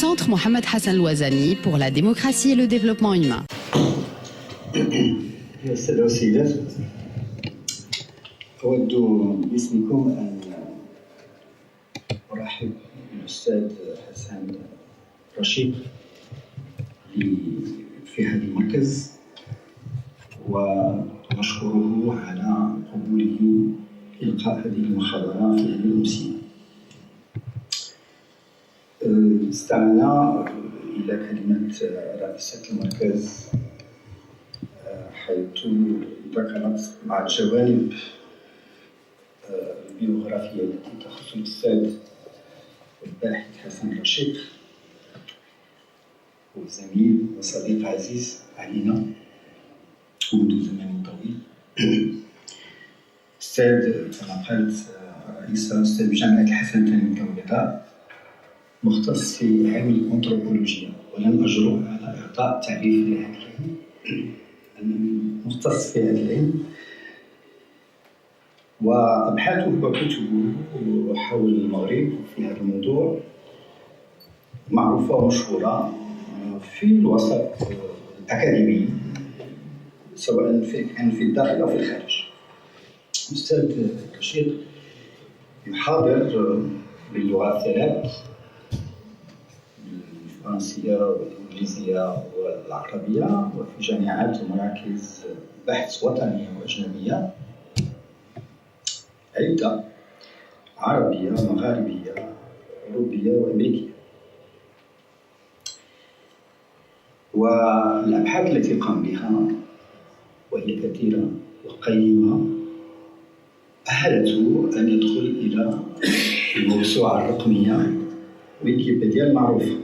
Centre Mohamed Hassan Louazani pour la démocratie et le développement humain. السادة والسيدات، أود باسمكم أن أرحب بالأستاذ حسن رشيد في هذا المركز ونشكره على قبوله إلقاء هذه المحاضرة في هذه الأمسية. استمعنا إلى كلمة رئيسة المركز حيث ذكرت بعض الجوانب البيوغرافية التي تخص الأستاذ الباحث حسن رشيد، وزميل وصديق عزيز علينا منذ زمن طويل. أستاذ كما قالت رئيسة أستاذ جامعة الحسن الثاني البيضاء، مختص في علم الأنثروبولوجيا، ولم أجرؤ على إعطاء تعريف لهذا العلم، مختص في هذا العلم، وأبحاثه وكتبه حول المغرب في هذا الموضوع معروفة ومشهورة في الوسط الأكاديمي، سواء كان في الداخل أو في الخارج. الأستاذ رشيد يحاضر باللغات الثلاث، الفرنسية والإنجليزية والعربية، وفي جامعات ومراكز بحث وطنية وأجنبية عدة، عربية مغاربية أوروبية وأمريكية. والأبحاث التي قام بها وهي كثيرة وقيمة أهلته أن يدخل إلى الموسوعة الرقمية ويكيبيديا المعروفة.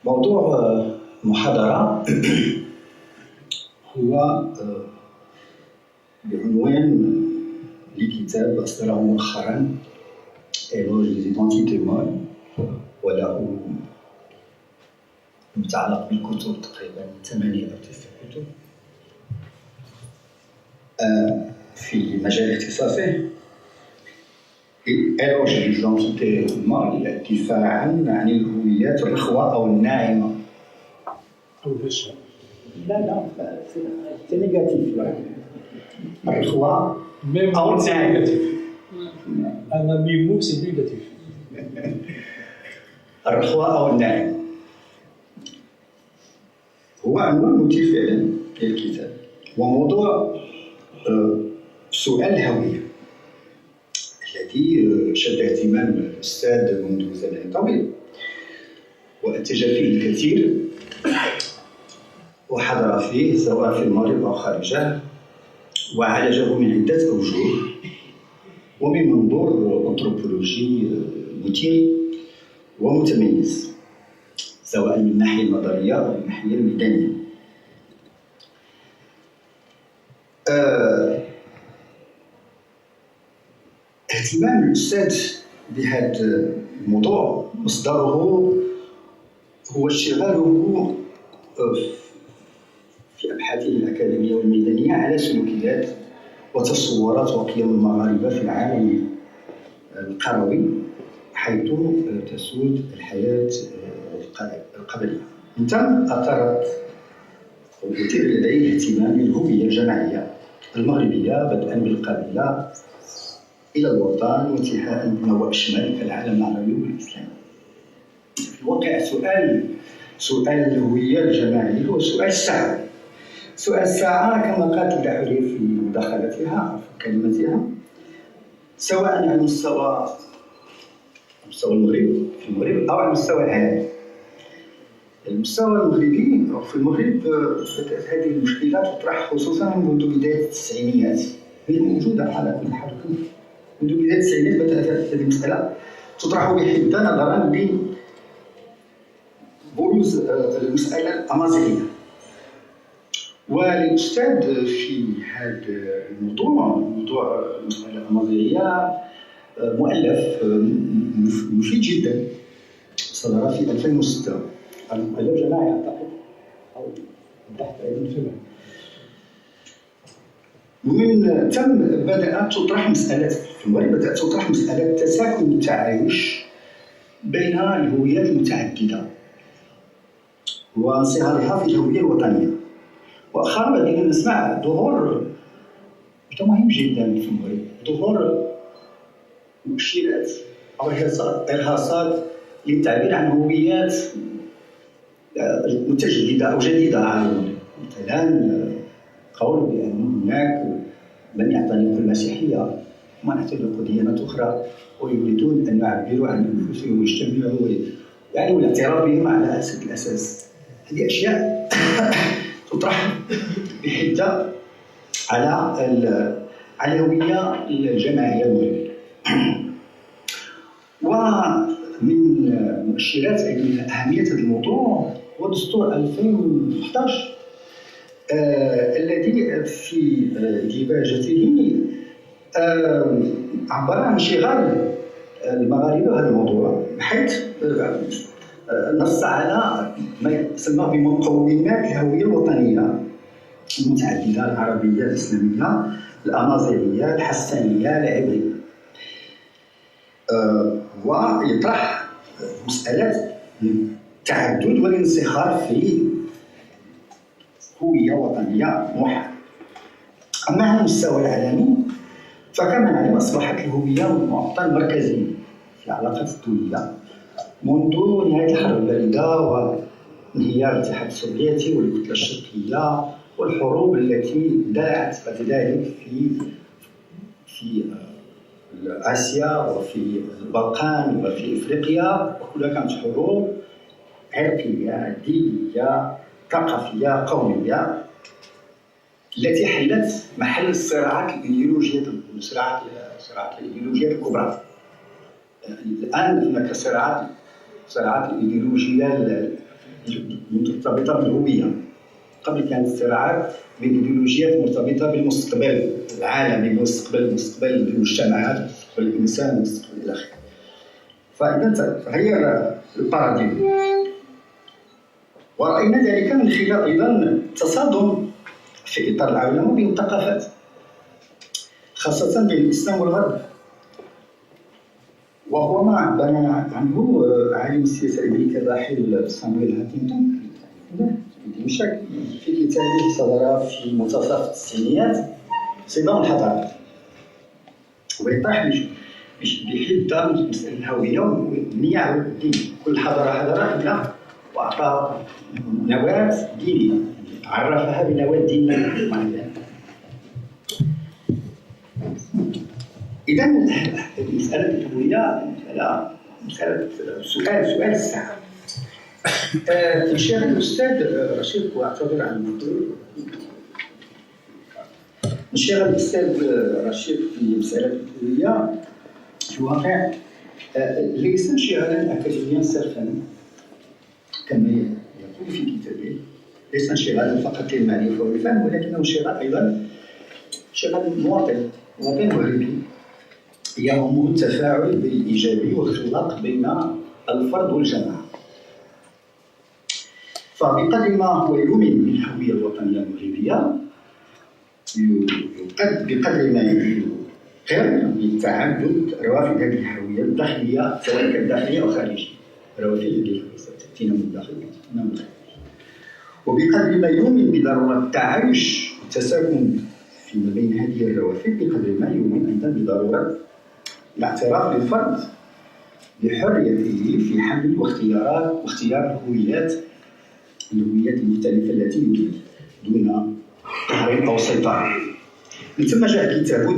موضوع المحاضرة هو بعنوان لكتاب أصدره مؤخرا Éloge des identités molles، وله متعلق بالكتب تقريبا 8 أو 9 كتب في مجال اختصاصه. Éloge des identités molles، دفاعا عن الهويات الرخوة أو الناعمة. لا c'est négatif. الرخوة أو الناعمة. Un ami mou, c'est négatif. الرخوة أو الناعمة هو عنوان مثير فعلا للكتاب، وموضوع سؤال الهوية الذي شد اهتمام الأستاذ منذ زمن طويل، وأنتج فيه الكثير وحضر فيه سواء في المغرب أو خارجه، وعالجه من عدة أوجه ومن منظور أنثروبولوجي مثير ومتميز، سواء من الناحية النظرية أو من الناحية الميدانية. اهتمام الأستاذ بهذا الموضوع مصدره هو اشتغاله في أبحاثه الأكاديمية والميدانية على سلوكيات وتصورات وقيم المغاربة في العالم القروي، حيث تسود الحياة القبلية. من ثم أثرت وأثير لديه اهتمام بالهوية الجماعية المغربية، بدءا بالقبيلة إلى الوطن وانتهاء بما هو أشمل كالعالم العربي والإسلامي. في الواقع سؤال الهوية الجماعية هو سؤال الساعة. سؤال الساعة كما قالت الدحورية في مداخلتها في كلمتها، سواء على مستوى المغرب في المغرب أو على مستوى العالم. المستوى المغربي أو في المغرب بدأت هذه المشكلة تطرح خصوصا منذ بداية التسعينيات، هي موجودة على كل حال. منذ بداية التسعينيات بدأت هذه المسألة تطرح بحدة نظرا لبروز المسألة الأمازيغية. والأستاذ في هذا موضوع المسألة الأمازيغية مؤلف مفيد جدا صدر في 2006، المؤلف جماعي أعتقد أو تحت أيضا فيلم. من ثم بدأت تطرح مسألة في المغرب، بدأت تطرح مسألة تساكن التعايش بين الهويات المتعددة وانصهارها في الهوية الوطنية. مؤخرا بدينا نسمع ظهور مهم جدا في المغرب، ظهور مؤشرات أو إرهاصات للتعبير عن هويات متجددة أو جديدة عالميا. مثلا قول بأن هناك من يعتنق المسيحية ومن يعتنق ديانات أخرى ويريدون أن يعبروا عن أنفسهم ويجتمعوا يعني والاعتراف بهم على أساس الأساس. هذه أشياء تطرح بحدة على الهوية الجماعية المغربية. ومن مؤشرات أهمية هذا الموضوع هو دستور 2011 الذي في ديباجته عبر عن انشغال المغاربة بهذا الموضوع، حيث نص على ما يسمى بمقومات الهوية الوطنية المتعددة: العربية، الإسلامية، الأمازيغية، الحسانية، العبرية. ويطرح مسألة التعدد والانصهار في هوية وطنية موحدة. أما على المستوى العالمي فكما نعلم أصبحت الهوية معطى مركزي في العلاقات الدولية منذ نهاية الحرب الباردة وانهيار الاتحاد السوفيتي والكتلة الشرقية والحروب التي داعت بعد ذلك في آسيا وفي البلقان وفي إفريقيا، وكلها كانت حروب عرقية، دينية، ثقافية، قومية، التي حلت محل الصراعات الإيديولوجية الكبرى. الآن هناك صراعات الإيديولوجية مرتبطة بالهوية. قبل كانت الصراعات بالايديولوجيات مرتبطة بالمستقبل العالمي، مستقبل المجتمعات، مستقبل الإنسان، مستقبل إلى آخره. فإذا تغير الباراديم، ورأينا ذلك من خلال أيضا تصادم في إطار العولمة بين الثقافات، خاصة بين الإسلام والغرب، وهو ما عبر عنه عالم السياسة الأمريكي الراحل صامويل هانتنغتون في دمشق في كتابه صدر في منتصف التسعينيات صدام الحضارات، ويطرح بحدة مسألة الهوية والبنية على الدين. كل حضارة لها وأعطى نواة دينية، عرفها بنواة دينية معينة. إذا مسألة الهوية مسألة سؤال الساعة. الشيخ الأستاذ رشيد، واعتذر عن الحضور، الشيخ الأستاذ رشيد في مسألة الهوية في الواقع ليس انشغالا أكاديميا صرفا كما يقول في كتابه، ليس انشغالا فقط للمعرفة والفهم، ولكنه انشغال أيضا انشغال مواطن مغربي يهمه التفاعل الإيجابي والخلاق بين الفرد والجماعة. فبقدر ما هو يؤمن بالهوية الوطنية المغربية، بقدر ما يقر بتعدد روافد هذه الهوية الداخلية، سواء كانت داخلية أو خارجية. روافد هذه الهوية تأتينا من الداخل وتأتينا من الخارج. وبقدر ما يؤمن بضرورة التعايش والتساكن فيما بين هذه الروافد، بقدر ما يؤمن أيضا بضرورة الاعتراف للفرد بحريته في حمل واختيار الهويات المختلفة التي يريد دون قهر أو سيطرة. من ثم جاء كتابه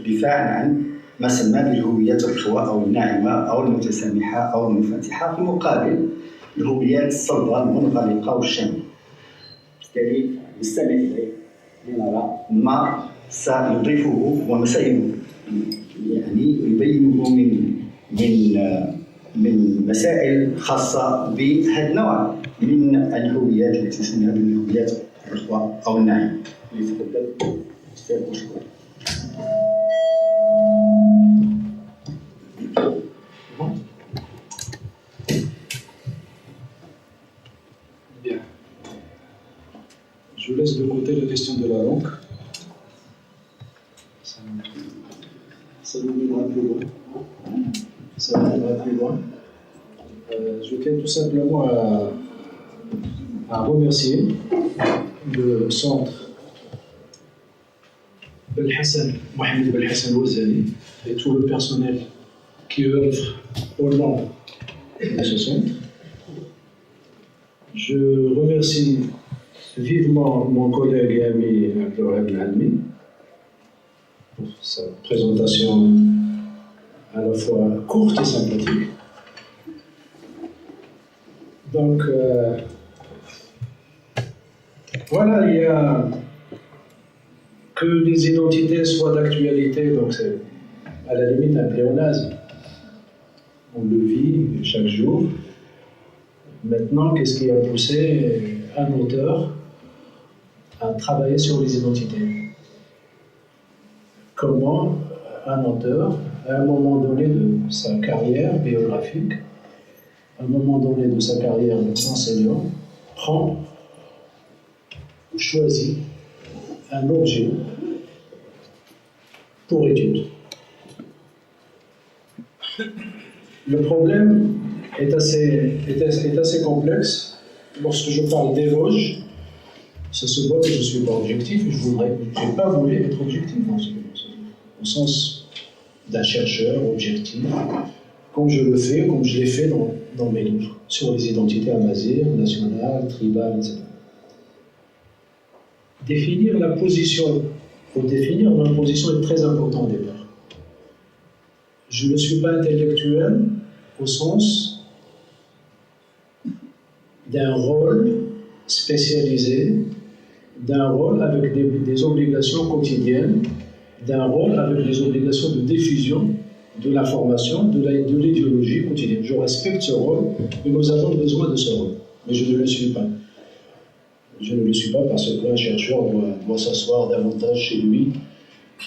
دفاعا عن ما سمى بالهويات الرخوة أو الناعمة أو المتسامحة أو المنفتحة، في مقابل الهويات الصلبة المنغلقة والشاملة. بالتالي نستمع إليه لنرى ما سيضيفه وما يعني يبينه من مسائل خاصة بهذا النوع من الهويات التي تسمى بالهويات الرخوة أو الناعمة. يتفضل أستاذ مشكور. Bien. Je laisse de côté la question de la langue. Ça nous mènera plus loin. Ça ça va plus loin. Je tiens tout simplement à remercier le centre Mohamed Belhassan Ouazzani et tout le personnel qui œuvre au nom de ce centre. Je remercie vivement mon collègue et ami Abdelwahab Almi pour sa présentation à la fois courte et sympathique. Donc, voilà, il y a que les identités soient d'actualité, donc c'est à la limite un pléonasme. On le vit chaque jour. Maintenant, qu'est-ce qui a poussé un auteur à travailler sur les identités? Comment un auteur, à un moment donné de sa carrière biographique, à un moment donné de sa carrière d'enseignant, prend ou choisit un objet pour étude. Le problème est assez complexe. Lorsque je parle d'éloge, ça se voit que je ne suis pas objectif et je n'ai pas voulu être objectif dans ce au sens d'un chercheur objectif, comme je l'ai fait dans mes livres, sur les identités amazighs, nationales, tribales, etc. Définir ma position est très important au départ. Je ne suis pas intellectuel au sens d'un rôle spécialisé, d'un rôle avec des obligations quotidiennes, d'un rôle avec des obligations de diffusion de l'information, de l'idéologie quotidienne. Je respecte ce rôle, mais nous avons besoin de ce rôle. Mais je ne le suis pas. Je ne le suis pas parce qu'un chercheur doit s'asseoir davantage chez lui,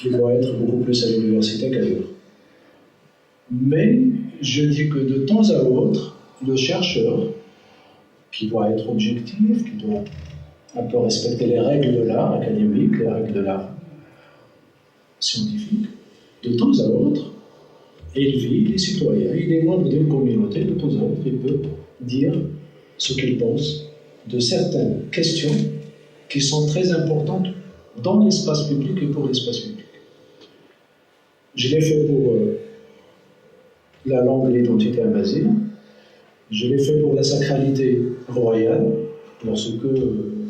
il doit être beaucoup plus à l'université qu'ailleurs. Mais je dis que de temps à autre, le chercheur, qui doit être objectif, qui doit un peu respecter les règles de l'art académique, les règles de l'art scientifique, de temps à autre, il vit les citoyens, il est membre d'une communauté, de temps à autre, il peut dire ce qu'il pense de certaines questions qui sont très importantes dans l'espace public et pour l'espace public. Je l'ai fait pour la langue et l'identité amazigh, je l'ai fait pour la sacralité royale, lorsque,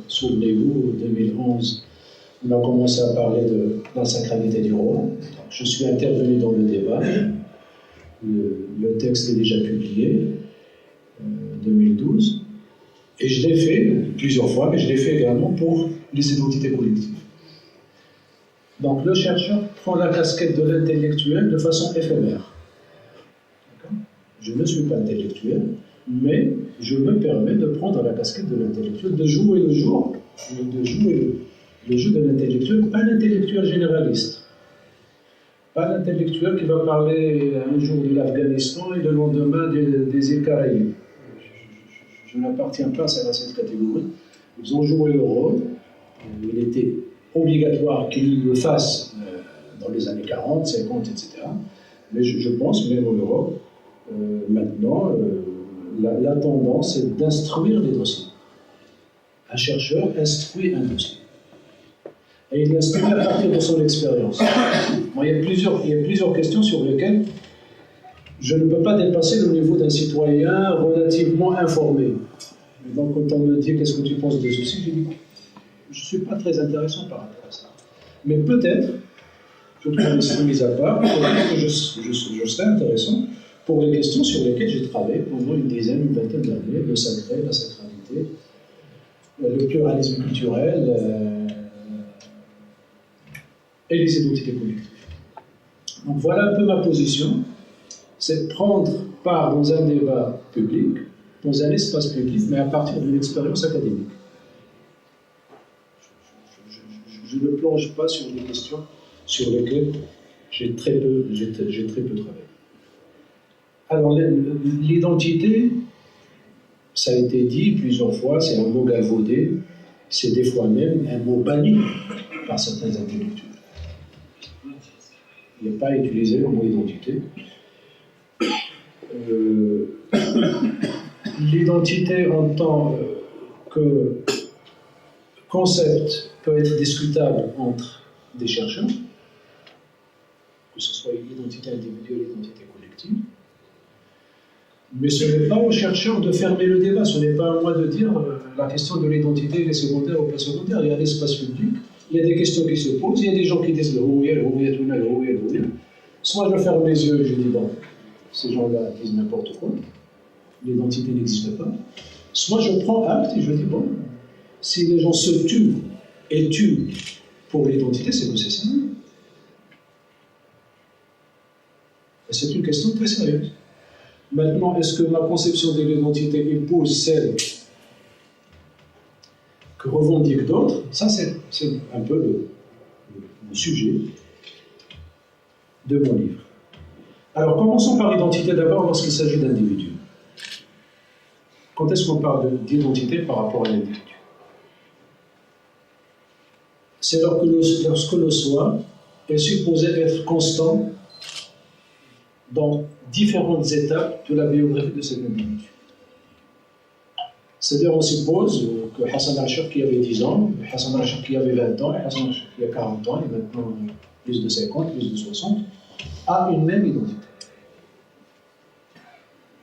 souvenez-vous, en 2011, on a commencé à parler de la sacralité du roi. Je suis intervenu dans le débat. Le texte est déjà publié, 2012. Et je l'ai fait plusieurs fois, mais je l'ai fait également pour les identités collectives. Donc le chercheur prend la casquette de l'intellectuel de façon éphémère. Je ne suis pas intellectuel, mais je me permets de prendre la casquette de l'intellectuel, de jouer le jeu de l'intellectuel, pas l'intellectuel généraliste. Pas l'intellectuel qui va parler un jour de l'Afghanistan et le lendemain des îles Caraïbes. Je n'appartiens pas à cette catégorie. Ils ont joué le rôle. Il était obligatoire qu'ils le fassent dans les années 40, 50, etc. Mais je pense, même en Europe, maintenant, la tendance est d'instruire les dossiers. Un chercheur instruit un dossier. Et il l'instruit à partir de son expérience. Bon, il y a plusieurs questions sur lesquelles je ne peux pas dépasser le niveau d'un citoyen relativement informé. Et donc, quand on me dit « qu'est-ce que tu penses de ceci ?» je dis « je ne suis pas très intéressant par rapport à ça. » Mais peut-être, je trouve ça mis à part, peut-être que je serais intéressant pour les questions sur lesquelles j'ai travaillé pendant une vingtaine d'années, le sacré, la sacralité, le pluralisme culturel et les identités collectives. Donc voilà un peu ma position, c'est de prendre part dans un débat public, dans un espace public, mais à partir d'une expérience académique. Je ne plonge pas sur des questions sur lesquelles j'ai très peu travaillé. Alors, l'identité, ça a été dit plusieurs fois, c'est un mot galvaudé, c'est des fois même un mot banni par certains intellectuels. Il n'est pas utilisé le mot identité. l'identité en tant que concept peut être discutable entre des chercheurs, que ce soit l'identité individuelle, l'identité collective. Mais ce n'est pas aux chercheurs de fermer le débat, ce n'est pas à moi de dire la question de l'identité est secondaire ou pas secondaire. Il y a l'espace public, il y a des questions qui se posent, il y a des gens qui disent le houya, le houya, le houya, le houya. Soit je ferme les yeux et je dis bon, ces gens-là disent n'importe quoi, l'identité n'existe pas. Soit je prends acte et je dis bon, si les gens se tuent et tuent pour l'identité, c'est que c'est ça. Et c'est une question très sérieuse. Maintenant, est-ce que ma conception de l'identité épouse celle que revendiquent d'autres? Ça, c'est un peu le sujet de mon livre. Alors, commençons par l'identité d'abord lorsqu'il s'agit d'individus. Quand est-ce qu'on parle d'identité par rapport à l'individu? C'est lorsque le soi est supposé être constant dans différentes étapes de la biographie de cet individu. C'est-à-dire, on suppose que Hassan al-Ashar qui avait 10 ans, Hassan al-Ashar qui avait 20 ans, et Hassan al-Ashar qui a 40 ans, et maintenant plus de 50, plus de 60, a une même identité.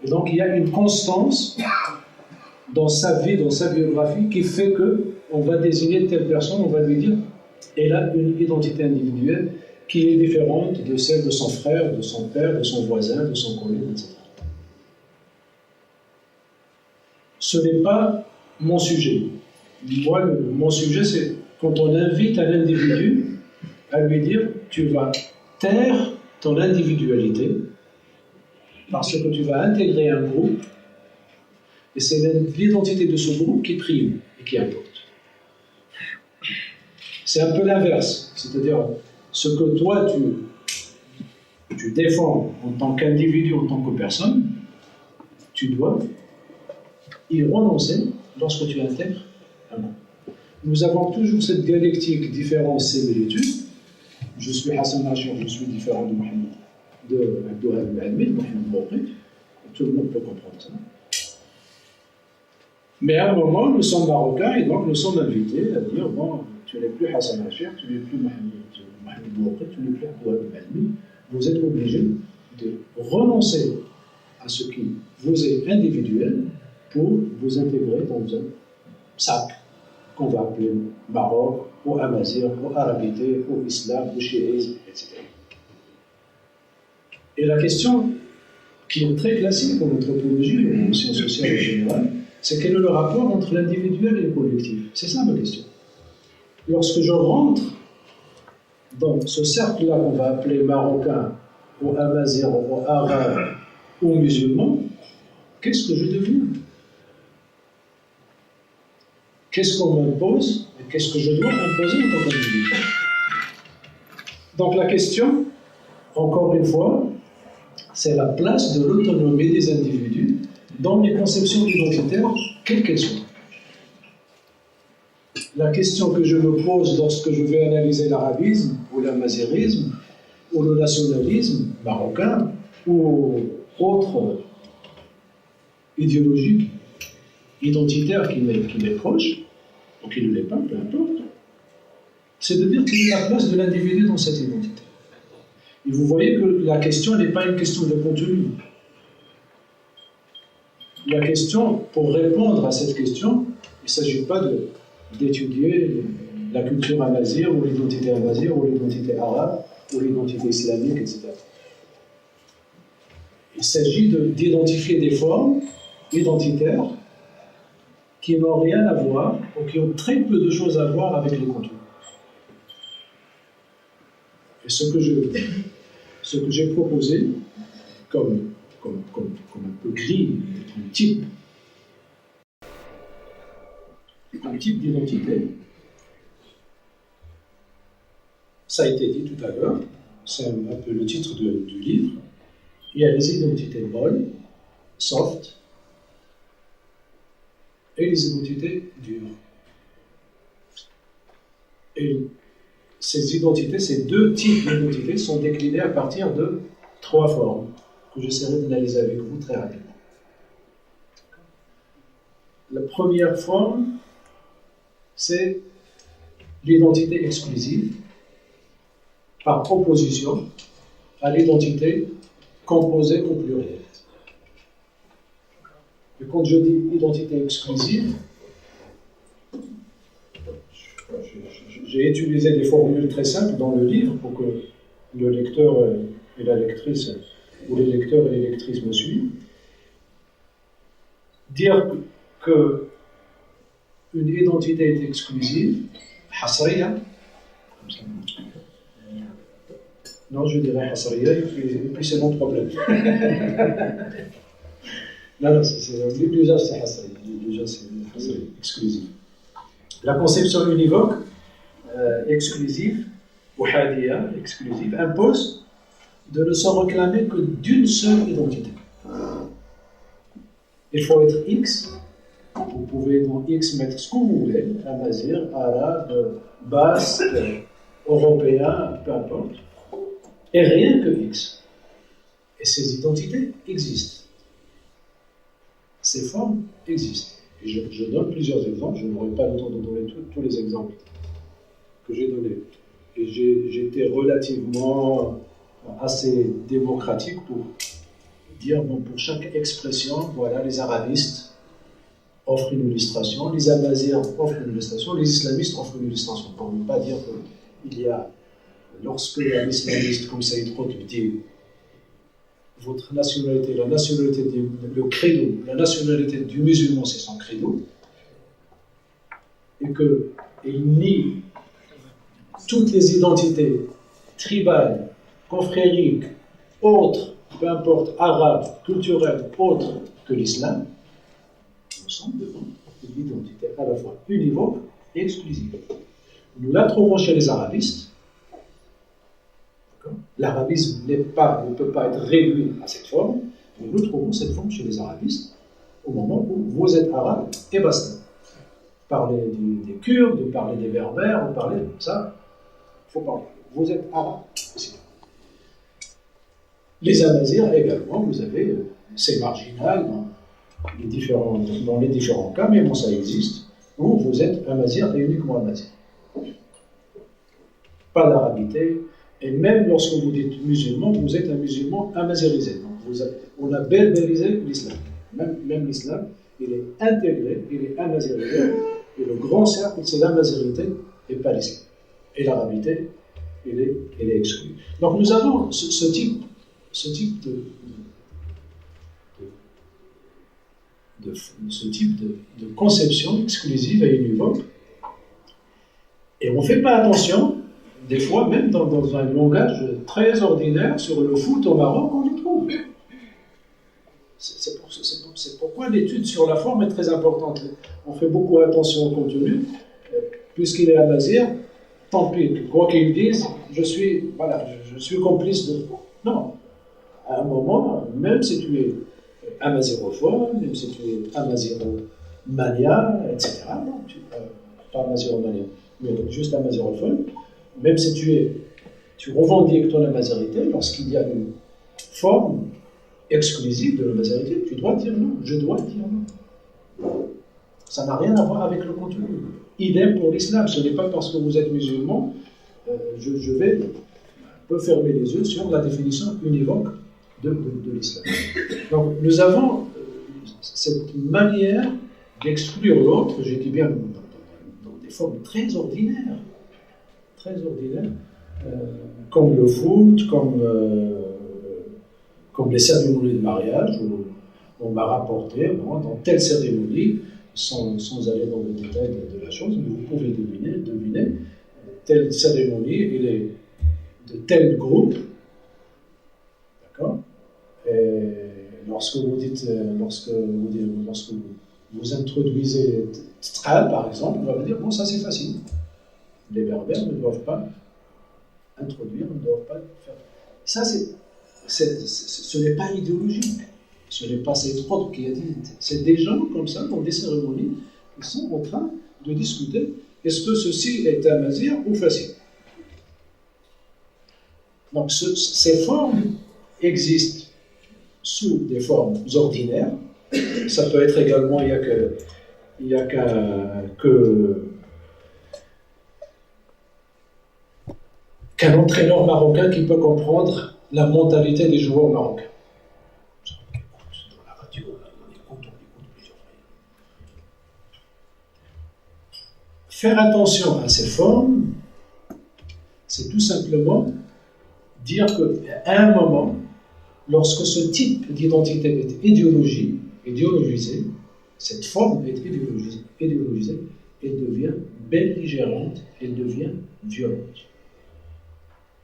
Et donc, il y a une constance dans sa vie, dans sa biographie, qui fait qu'on va désigner telle personne, on va lui dire, elle a une identité individuelle qui est différente de celle de son frère, de son père, de son voisin, de son collègue, etc. Ce n'est pas mon sujet. Moi, mon sujet, c'est quand on invite un individu à lui dire « tu vas taire ton individualité parce que tu vas intégrer un groupe et c'est l'identité de ce groupe qui prime et qui importe. » C'est un peu l'inverse, c'est-à-dire ce que toi tu défends en tant qu'individu, en tant que personne, tu dois y renoncer lorsque tu intègres un groupe. Nous avons toujours cette dialectique différence-similitude. Je suis Hassan al-Ashar, je suis différent de Mohamed, de Abdouhab al-Almi, de Mohamed Bouaqid. Tout le monde peut comprendre ça. Mais à un moment, nous sommes marocains et donc nous sommes invités à dire bon, tu n'es plus Hassan al-Ashar, tu n'es plus Mohamed Bouaqid, tu n'es plus Abdouhab al-Almi. Vous êtes obligés de renoncer à ce qui vous est individuel pour vous intégrer dans un sac qu'on va appeler Maroc, ou Amazir, ou Arabité, ou Islam, ou chiisme, etc. Et la question qui est très classique en anthropologie ou en sciences sociales en général, c'est quel est le rapport entre l'individuel et le collectif? C'est ça ma question. Lorsque je rentre dans ce cercle-là qu'on va appeler marocain, ou amazir, ou arabe, ou musulman, qu'est-ce que je deviens? Qu'est-ce qu'on m'impose et qu'est-ce que je dois imposer en tant qu'individu? Donc la question, encore une fois, c'est la place de l'autonomie des individus dans les conceptions identitaires, quelles qu'elles soient. La question que je me pose lorsque je vais analyser l'arabisme, ou l'amazirisme, ou le nationalisme marocain, ou autre idéologie identitaire qui m'est proche, ou qui ne l'est pas, peu importe, c'est de dire quelle est la place de l'individu dans cette identité. Et vous voyez que la question n'est pas une question de contenu. La question, pour répondre à cette question, il ne s'agit pas d'étudier la culture amazigh, ou l'identité amazigh, ou l'identité arabe, ou l'identité islamique, etc. Il s'agit d'identifier des formes identitaires qui n'ont rien à voir, ou qui ont très peu de choses à voir avec les contenus. Et ce que j'ai proposé comme un peu gris, un type d'identité, ça a été dit tout à l'heure, c'est un peu le titre du livre. Il y a les identités molles, soft, et les identités dures. Et ces identités, ces deux types d'identités sont déclinés à partir de 3 formes que j'essaierai d'analyser avec vous très rapidement. La première forme, c'est l'identité exclusive par opposition à l'identité composée au pluriel. Et quand je dis identité exclusive, j'ai utilisé des formules très simples dans le livre pour que le lecteur et la lectrice, ou les lecteurs et les lectrices me suivent. Dire que une identité est exclusive, hasriya, non, je dirais hasriya, et puis c'est mon problème. Non, l'usage c'est hasriya, l'usage c'est hasriya, exclusif. La conception univoque, exclusive, ou hadiya, exclusive, impose de ne s'en réclamer que d'une seule identité. Il faut être X. Vous pouvez dans X mettre ce que vous voulez, amazir, arabe, basque, européen, peu importe. Et rien que X. Et ces identités existent. Ces formes existent. Et je donne plusieurs exemples, je n'aurai pas le temps de donner tous les exemples que j'ai donnés. Et j'étais relativement assez démocratique pour dire, bon, pour chaque expression, voilà, les arabistes offrent une illustration, les amazirs offrent une illustration, les islamistes offrent une illustration. Pour ne pas dire qu'il y a, lorsque un islamiste comme Saïd Qutb dit votre nationalité, la nationalité le credo, la nationalité du musulman c'est son credo, et qu'il nie toutes les identités tribales, confrériques, autres, peu importe, arabes, culturelles, autres que l'islam, nous sommes devant une identité à la fois univoque et exclusive. Nous la trouvons chez les arabistes. L'arabisme ne peut pas être réduit à cette forme, mais nous trouvons cette forme chez les arabistes au moment où vous êtes arabe et basta. Parler des Kurdes, parler des Berbères, parler de ça, il faut parler. Vous êtes arabe. Les amazirs également, vous avez, c'est marginal dans les différents cas, mais bon, ça existe, où vous êtes amazir et uniquement amazir. Pas d'arabité. Et même lorsque vous dites musulman, vous êtes un musulman amazirisé. Donc on a berbérisé l'islam. Même l'islam, il est intégré, il est amazirisé. Et le grand cercle, c'est l'amazirité et pas l'islam. Et l'arabité, elle est exclue. Donc nous avons ce type de conception exclusive et univoque. Et on ne fait pas attention. Des fois, même dans un langage très ordinaire, sur le foot au Maroc, on les trouve. C'est pourquoi l'étude sur la forme est très importante. On fait beaucoup attention au contenu. Puisqu'il est amazir, tant pis, quoi qu'ils disent, je suis complice de... Non. À un moment, même si tu es amazirophone, même si tu es amaziromania, etc., non, pas amaziromania, mais juste amazirophone, même si tu revendiques ton amazirité, lorsqu'il y a une forme exclusive de l'amazirité, tu dois dire non, je dois dire non. Ça n'a rien à voir avec le contenu. Idem pour l'islam, ce n'est pas parce que vous êtes musulman, je peux fermer les yeux sur la définition univoque de l'islam. Donc nous avons cette manière d'exclure l'autre, je dis bien dans des formes très ordinaires, comme le foot, comme les cérémonies de mariage, où on m'a rapporté, dans telle cérémonie, sans aller dans le détail de la chose, mais vous pouvez deviner telle cérémonie, elle est de tel groupe, d'accord? Et lorsque vous introduisez Tral, par exemple, on va vous dire, bon, ça c'est facile. Les Berbères ne doivent pas introduire, ne doivent pas faire. Ça, ce n'est pas idéologique. Ce n'est pas Saïd Qutb qui a dit. C'est des gens comme ça, dans des cérémonies, qui sont en train de discuter est-ce que ceci est amazir ou facile. Donc, ces formes existent sous des formes ordinaires. Ça peut être également, il y a que il n'y a qu'un entraîneur marocain qui peut comprendre la mentalité des joueurs marocains. Dans la radio, on écoute plusieurs fois. Faire attention à ces formes, c'est tout simplement dire qu'à un moment, lorsque ce type d'identité est idéologisé, cette forme est idéologisée, elle devient belligérante, elle devient violente.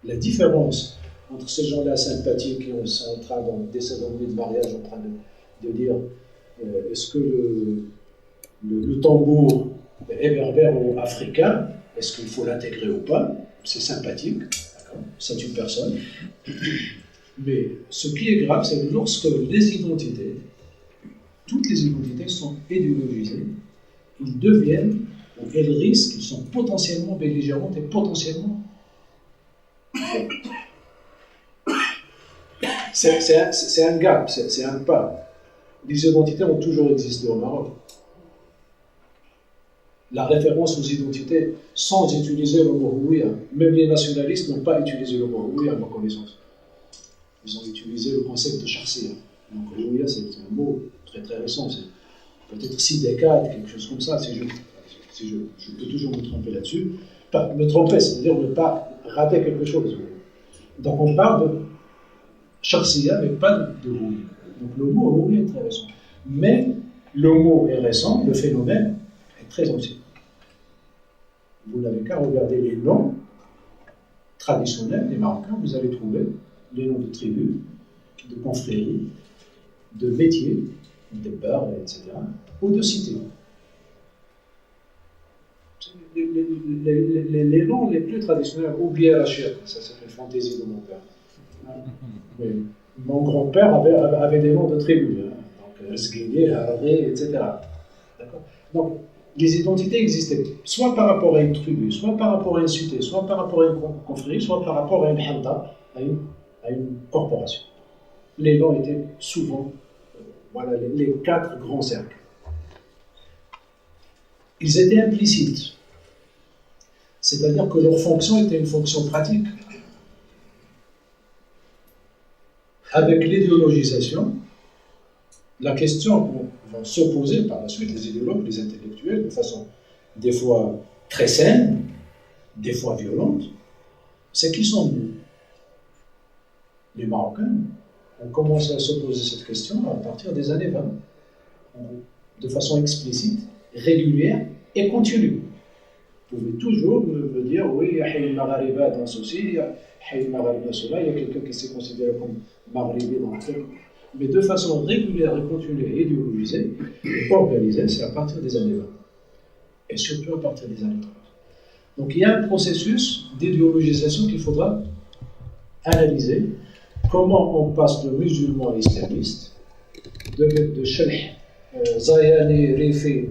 La différence entre ces gens-là sympathiques qui sont en train de cérémonies de mariage, en train de dire est-ce que le tambour est berbère ou africain, est-ce qu'il faut l'intégrer ou pas, c'est sympathique, c'est une personne. Mais ce qui est grave, c'est que lorsque les identités, toutes les identités sont idéologisées, ils deviennent, ou elles risquent, ils sont potentiellement belligérantes et potentiellement. C'est un gap, c'est un pas. Les identités ont toujours existé au Maroc. La référence aux identités sans utiliser le mot houïa. Même les nationalistes n'ont pas utilisé le mot houïa à ma connaissance. Ils ont utilisé le concept de charsia. Donc houïa, c'est un mot très très récent. C'est peut-être 6 décades, quelque chose comme ça. Si je peux toujours me tromper là-dessus. Pas me tromper, c'est-à-dire ne pas rater quelque chose. Donc on parle de charsia, mais pas de houïa. Donc le mot houïa est très récent. Mais le mot est récent, le phénomène est très ancien. Vous n'avez qu'à regarder les noms traditionnels des Marocains, vous allez trouver les noms de tribus, de confréries, de métiers, de bars, etc., ou de cités. Les noms les plus traditionnels, oubliez Rachid, ça s'appelle fantaisie de mon père. Mais mon grand-père avait des noms de tribus, donc Zguini, Harari, etc. D'accord. Donc, les identités existaient soit par rapport à une tribu, soit par rapport à une cité, soit par rapport à une confrérie, soit par rapport à une halda, à une corporation. Les noms étaient souvent voilà, les 4 grands cercles. Ils étaient implicites, c'est-à-dire que leur fonction était une fonction pratique. Avec l'idéologisation, la question vont se poser par la suite les idéologues, les intellectuels, de façon des fois très saine, des fois violente, c'est qui sont nous? Les Marocains ont commencé à se poser cette question à partir des années 20, de façon explicite, régulière et continue. Vous pouvez toujours me dire, oui, il y a Hayy Maghariba dans ceci, il y a Hayy Maghariba cela, il y a quelqu'un qui s'est considéré comme Maghribi dans le truc. Mais de façon régulière et continue, idéologisée, et organisée, c'est à partir des années 20. Et surtout à partir des années 30. Donc il y a un processus d'idéologisation qu'il faudra analyser. Comment on passe de musulmans à islamistes, de Shelh, Zayani, Rifi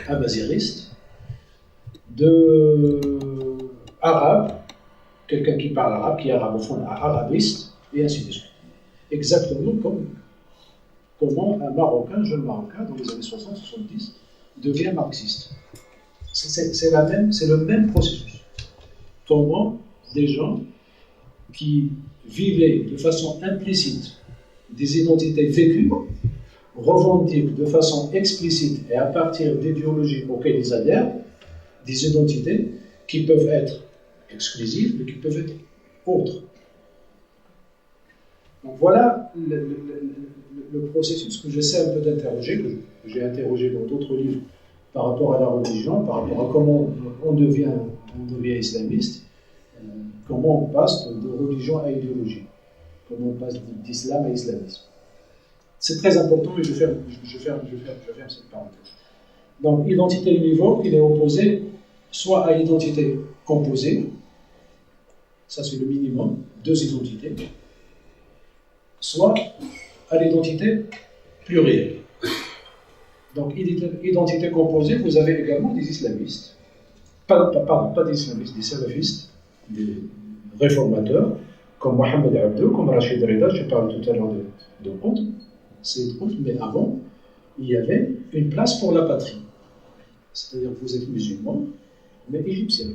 à Baziriste, de arabe, quelqu'un qui parle arabe, qui est arabophone, à arabiste, et ainsi de suite. Exactement comme comment un Marocain, jeune Marocain, dans les années 60-70, devient marxiste. C'est le même processus. Comment des gens qui vivaient de façon implicite des identités vécues revendiquent de façon explicite et à partir d'idéologies auxquelles ils adhèrent des identités qui peuvent être exclusives mais qui peuvent être autres. Donc voilà le processus que j'essaie un peu d'interroger, que j'ai interrogé dans d'autres livres par rapport à la religion, par rapport à comment on devient islamiste, comment on passe de religion à idéologie, comment on passe d'islam à islamisme. C'est très important, mais je ferme cette parenthèse. Donc, identité univoque, il est opposé soit à l'identité composée, ça c'est le minimum, 2 identités, soit à l'identité plurielle. Donc, identité composée, vous avez également des islamistes, pas des islamistes, des salafistes, des réformateurs, comme Mohamed Abdou, comme Rachid Rida, je parle tout à l'heure de Qutb, c'est Qutb, mais avant, il y avait une place pour la patrie. C'est-à-dire que vous êtes musulman, mais égyptien.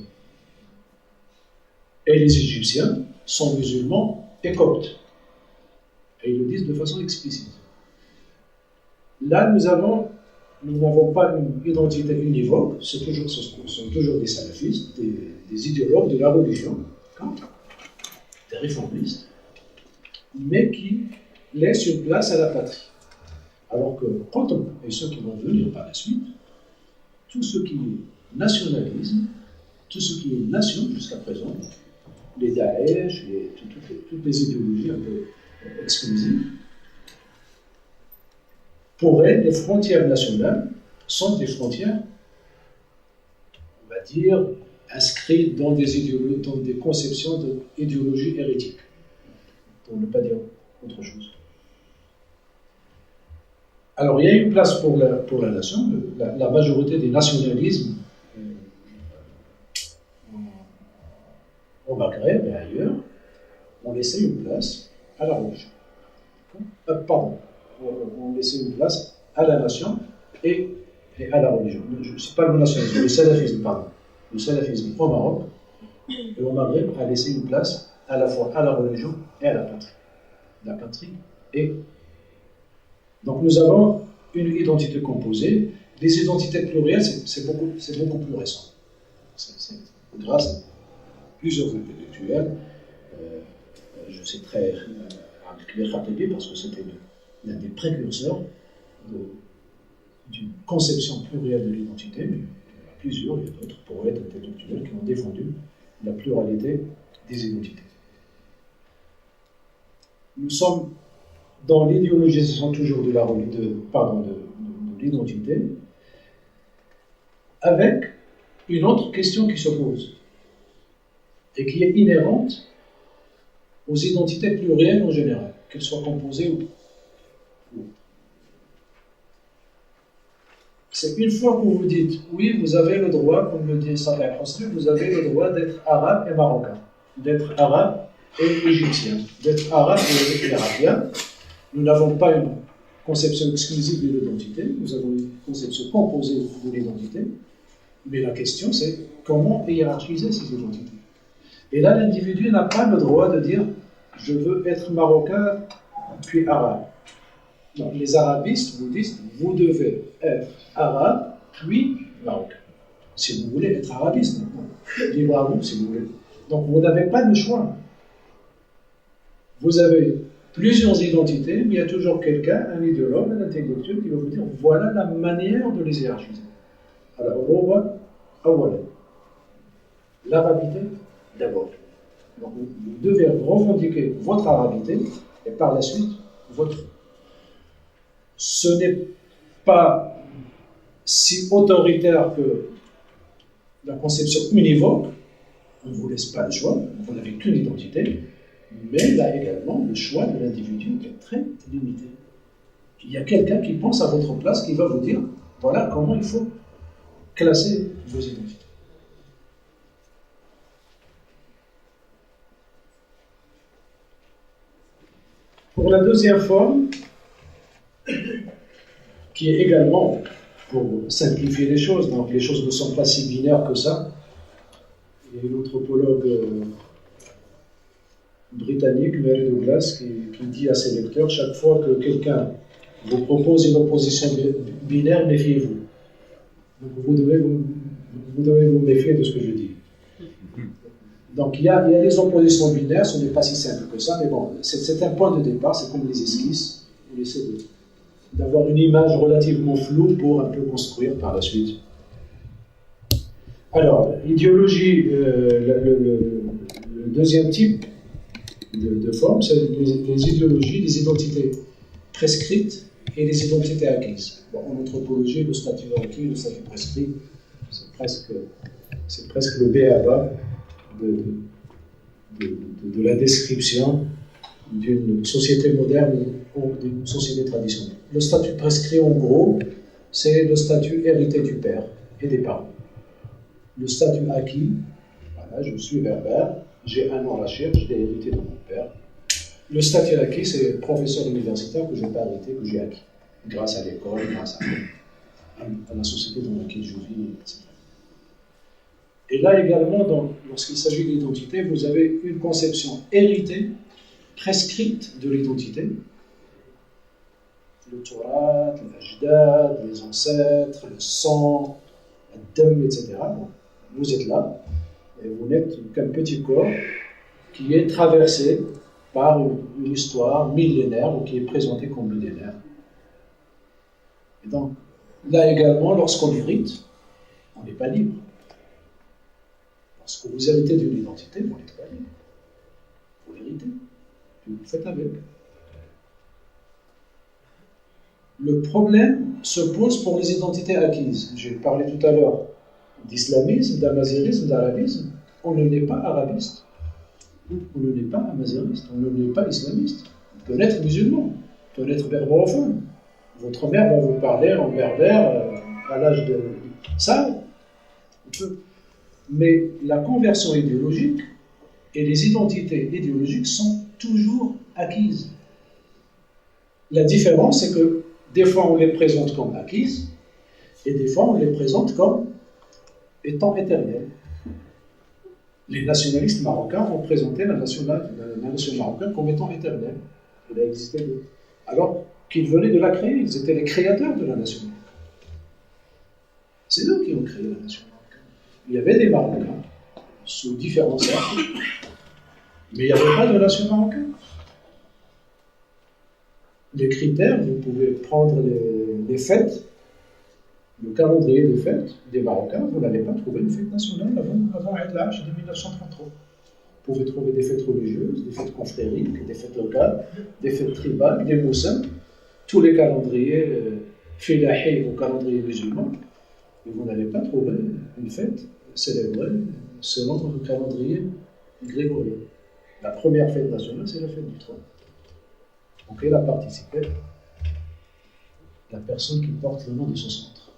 Et les Égyptiens sont musulmans et coptes. Et ils le disent de façon explicite. Là, nous n'avons pas une identité univoque, ce sont toujours des salafistes, des idéologues de la religion, des réformistes, mais qui laissent une place à la patrie. Alors que quand et ceux qui vont venir par la suite, tout ce qui est nationalisme, tout ce qui est nation jusqu'à présent, les Daesh, toutes les idéologies un peu exclusives, pour elles, les frontières nationales sont des frontières, on va dire, inscrites dans des conceptions d'idéologie hérétique, pour ne pas dire autre chose. Alors, il y a une place pour la nation. La majorité des nationalismes au Maghreb et ailleurs ont laissé une place à la religion. On laissé une place à la nation et à la religion. Je ne sais pas le nationalisme, le salafisme, pardon. Le salafisme au Maroc et au Maghreb a laissé une place à la fois à la religion et à la patrie. La patrie et... Donc nous avons une identité composée. Les identités plurielles, c'est beaucoup plus récent. C'est grâce à plusieurs intellectuels. Je sais très avec les Khatibis parce que c'était l'un des précurseurs d'une conception plurielle de l'identité, mais il y en a plusieurs, il y a d'autres poètes intellectuels qui ont défendu la pluralité des identités. Nous sommes dans l'idéologisation toujours de l'identité, avec une autre question qui se pose et qui est inhérente aux identités plurielles en général, qu'elles soient composées ou. C'est une fois que vous dites, oui, vous avez le droit, comme le dit Salah al-Husri, vous avez le droit d'être arabe et marocain, d'être arabe et égyptien, d'être arabe et irakien. Nous n'avons pas une conception exclusive de l'identité, nous avons une conception composée de l'identité, mais la question c'est comment hiérarchiser ces identités. Et là, l'individu n'a pas le droit de dire je veux être marocain puis arabe. Donc, les arabistes vous disent vous devez être arabe puis marocain. Si vous voulez être arabiste, libre à vous si vous voulez. Donc vous n'avez pas de choix. Vous avez plusieurs identités, mais il y a toujours quelqu'un, un idéologue, un intellectuel qui va vous dire voilà la manière de les hiérarchiser. Alors, l'arabité d'abord. Donc vous devez revendiquer votre arabité et par la suite votre. Ce n'est pas si autoritaire que la conception univoque. On ne vous laisse pas le choix, vous n'avez qu'une identité, mais là également le choix de l'individu est très limité. Il y a quelqu'un qui pense à votre place, qui va vous dire voilà comment il faut classer vos identités. Pour la deuxième forme, qui est également, pour simplifier les choses, donc les choses ne sont pas si binaires que ça, il y a une anthropologue britannique, Mary Douglas, qui dit à ses lecteurs, chaque fois que quelqu'un vous propose une opposition binaire, méfiez-vous. Donc vous devez vous méfier de ce que je dis. Donc il y a des oppositions binaires, ce n'est pas si simple que ça, mais bon, c'est un point de départ, c'est comme les esquisses, on essaie d'avoir une image relativement floue pour un peu construire par la suite. Alors, l'idéologie, le deuxième type de forme, c'est les idéologies, les identités prescrites et les identités acquises. Bon, en anthropologie, le statut acquis, le statut prescrit, c'est presque le b.a.-ba de la description d'une société moderne ou d'une société traditionnelle. Le statut prescrit, en gros, c'est le statut hérité du père et des parents. Le statut acquis, voilà, je suis berbère, j'ai un an à Chir, je l'ai hérité de mon père. Le statut acquis, c'est professeur universitaire que je n'ai pas hérité, que j'ai acquis. grâce à l'école, grâce à la société dans laquelle je vis, etc. Et là également, lorsqu'il s'agit d'identité, vous avez une conception héritée, prescrite de l'identité. Le Taurat, l'Ajdad, les ancêtres, le sang, le dam, etc. Bon, vous êtes là, et vous n'êtes qu'un petit corps qui est traversé par une histoire millénaire ou qui est présenté comme millénaire. Et donc, là également, lorsqu'on hérite, on n'est pas libre. Lorsque vous héritez d'une identité, vous n'êtes pas libre. Vous l'héritez, puis vous faites avec. Le problème se pose pour les identités acquises. J'ai parlé tout à l'heure d'islamisme, d'amazérisme, d'arabisme. On ne n'est pas arabiste. On ne n'est pas amazériste, on ne n'est pas islamiste. On peut être musulman, on peut être berbérophone. Votre mère va vous parler en berbère à l'âge de... Ça, on peut. Mais la conversion idéologique et les identités idéologiques sont toujours acquises. La différence, c'est que des fois on les présente comme acquises et des fois on les présente comme étant éternelles. Les nationalistes marocains ont présenté la nation marocaine comme étant éternelle. Elle a existé alors qu'ils venaient de la créer, ils étaient les créateurs de la nation marocaine. C'est eux qui ont créé la nation marocaine. Il y avait des Marocains sous différents cercles, mais il n'y avait pas de nation marocaine. Les critères, vous pouvez prendre les fêtes, le calendrier de fêtes des Marocains, vous n'allez pas trouver une fête nationale avant Eid al-Hajj de 1933. Vous pouvez trouver des fêtes religieuses, des fêtes confrériques, des fêtes locales, des fêtes tribales, des moussins, tous les calendriers filahi ou calendrier musulman, et vous n'allez pas trouver une fête célébrée selon le calendrier grégorien. La première fête nationale, c'est la fête du trône. Donc elle a participé la personne qui porte le nom de son centre.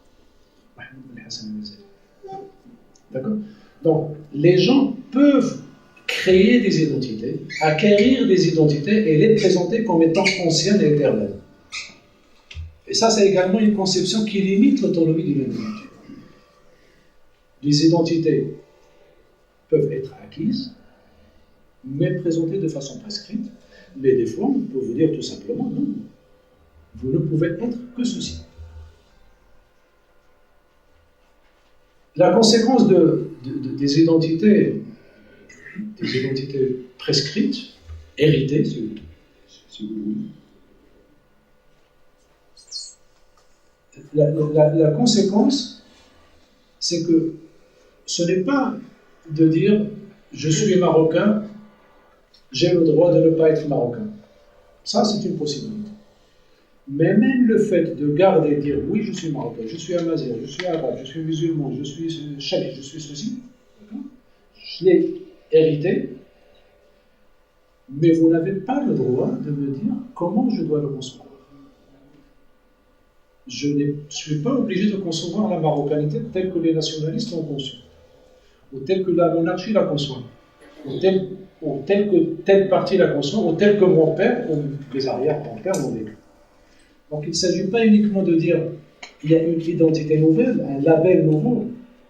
D'accord? Donc, les gens peuvent créer des identités, acquérir des identités et les présenter comme étant anciennes et éternelles. Et ça, c'est également une conception qui limite l'autonomie de l'individu. Les identités peuvent être acquises, mais présentées de façon prescrite, mais des fois, on peut vous dire tout simplement, non, vous ne pouvez être que ceci. La conséquence des identités prescrites, héritées, si vous voulez, la conséquence, c'est que ce n'est pas de dire je suis marocain, j'ai le droit de ne pas être marocain. Ça, c'est une possibilité. Mais même le fait de garder et dire oui, je suis marocain, je suis amazigh, je suis arabe, je suis musulman, je suis cheikh, je suis ceci, je l'ai hérité, mais vous n'avez pas le droit de me dire comment je dois le concevoir. Je ne suis pas obligé de concevoir la marocanité telle que les nationalistes l'ont conçue, ou telle que la monarchie la conçoit, ou telle que telle partie la conçoit, ou telle que mon père ou mes arrière-grands-pères l'ont vécu. Donc il ne s'agit pas uniquement de dire qu'il y a une identité nouvelle, un label nouveau,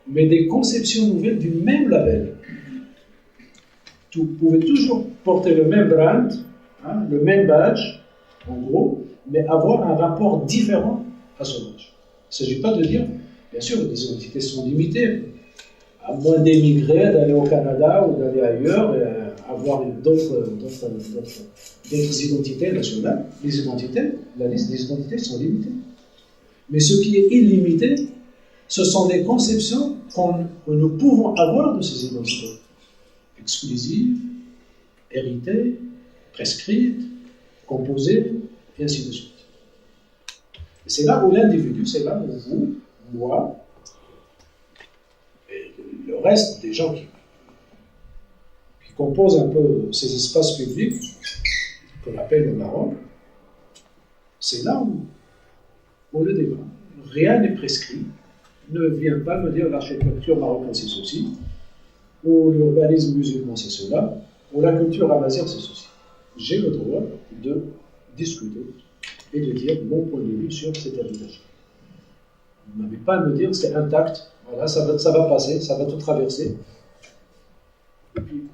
mais des conceptions nouvelles du même label. Vous pouvez toujours porter le même brand, le même badge, en gros, mais avoir un rapport différent à ce badge. Il ne s'agit pas de dire, bien sûr, les identités sont limitées, à moins d'émigrer, d'aller au Canada ou d'aller ailleurs, et avoir d'autres identités nationales. Les identités, la liste des identités sont limitées. Mais ce qui est illimité, ce sont les conceptions que nous pouvons avoir de ces identités. Exclusives, héritées, prescrites, composées, et ainsi de suite. Et c'est là où l'individu, c'est là où vous, moi, et le reste des gens qui composent un peu ces espaces publics qu'on appelle le Maroc, c'est là où on le débat. Rien n'est prescrit. Ne viens pas me dire l'architecture marocaine c'est ceci, ou l'urbanisme musulman c'est cela, ou la culture amazigh c'est ceci. J'ai le droit de discuter et de dire mon point de vue sur cet héritage. Vous n'avez pas à me dire c'est intact, voilà, ça va passer, ça va tout traverser. Et puis,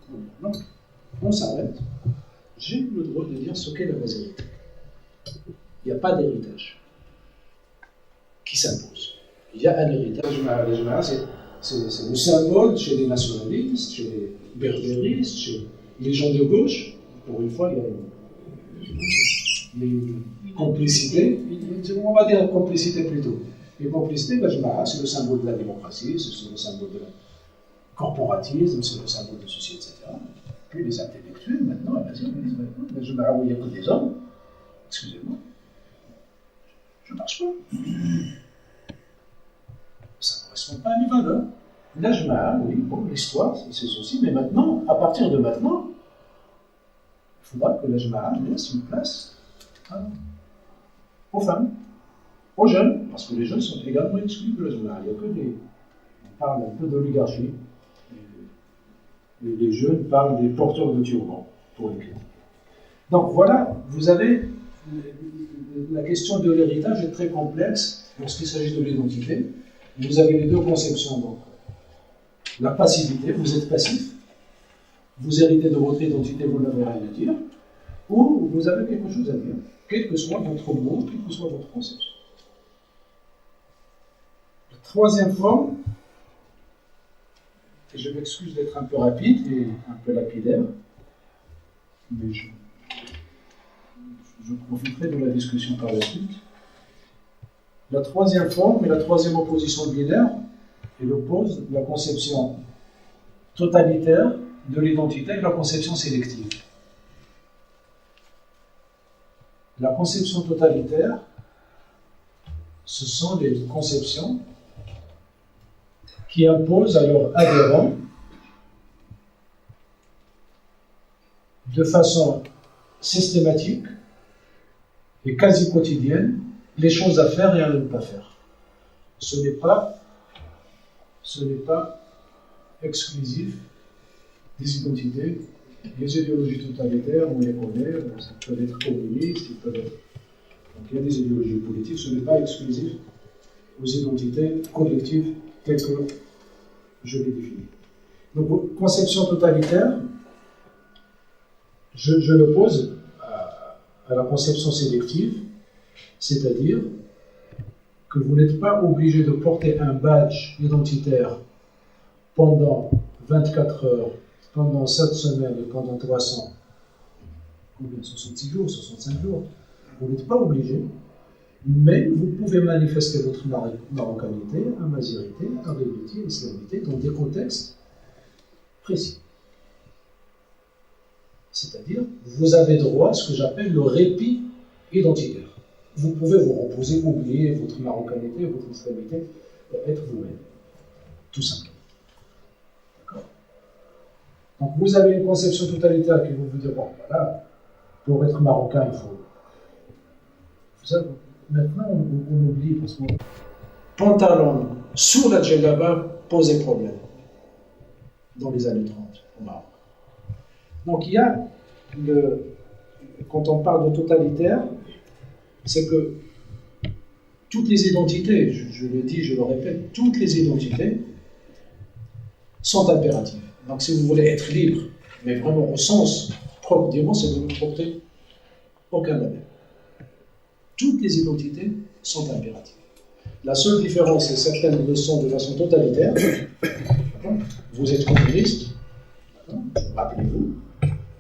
non, on s'arrête. J'ai le droit de dire ce qu'est la majorité. Il n'y a pas d'héritage qui s'impose. Il y a un héritage. Le Jama'a, c'est le symbole chez les nationalistes, chez les berbéristes, chez les gens de gauche. Pour une fois, il y a une complicité, on va dire complicité plutôt. Les complicités, le Jama'a, c'est le symbole de la démocratie, c'est le symbole de la corporatisme, c'est le symbole de ceci, etc. Puis les intellectuels, maintenant, ils disent maintenant, le Jama'a où il n'y a que des hommes, excusez-moi, je ne marche pas. Ça ne correspond pas à mes valeurs. La Jama'a, oui, bon, l'histoire, c'est ceci, mais maintenant, à partir de maintenant, il faudra que la Jama'a laisse une place aux femmes, aux jeunes, parce que les jeunes sont également exclus de la Jama'a. Il n'y a que des. On parle un peu d'oligarchie. Les jeunes parlent des porteurs de turbans pour les chrétiens. Donc voilà, vous avez. La question de l'héritage est très complexe lorsqu'il s'agit de l'identité. Vous avez les deux conceptions. Donc, la passivité, vous êtes passif, vous héritez de votre identité, vous n'avez rien à dire, ou vous avez quelque chose à dire, quel que soit votre mot, quelle que soit votre conception. La troisième forme, et je m'excuse d'être un peu rapide et un peu lapidaire, mais je profiterai de la discussion par la suite. La troisième forme et la troisième opposition binaire, elle oppose la conception totalitaire de l'identité et la conception sélective. La conception totalitaire, ce sont les conceptions qui imposent à leurs adhérents de façon systématique et quasi quotidienne les choses à faire et à ne pas faire. Ce n'est pas exclusif des identités. Les idéologies totalitaires, on les connaît, ça peut être communiste, il peut être... Donc il y a des idéologies politiques, ce n'est pas exclusif aux identités collectives telles que je les définis. Donc, conception totalitaire, je l'oppose à la conception sélective, c'est-à-dire que vous n'êtes pas obligé de porter un badge identitaire pendant 24 heures, pendant 7 semaines et pendant 66 jours, 65 jours. Vous n'êtes pas obligé, mais vous pouvez manifester votre marocanité, amazirité, arabité, islamité dans des contextes précis. C'est-à-dire, vous avez droit à ce que j'appelle le répit identitaire. Vous pouvez vous reposer, oublier votre marocanité, votre islamité, être vous-même. Tout simplement. D'accord ? Donc vous avez une conception totalitaire qui vous dire, bon, voilà, pour être marocain, il faut... Vous savez, maintenant, on oublie, parce que pantalon sous la djellaba posait problème dans les années 30 au Maroc. Donc il y a, quand on parle de totalitaire, c'est que toutes les identités, je le dis, je le répète, toutes les identités sont impératives. Donc si vous voulez être libre, mais vraiment au sens propre du mot, c'est de ne porter aucun label. Toutes les identités sont impératives. La seule différence, c'est certaines le sont de façon totalitaire. Vous êtes communiste, rappelez-vous,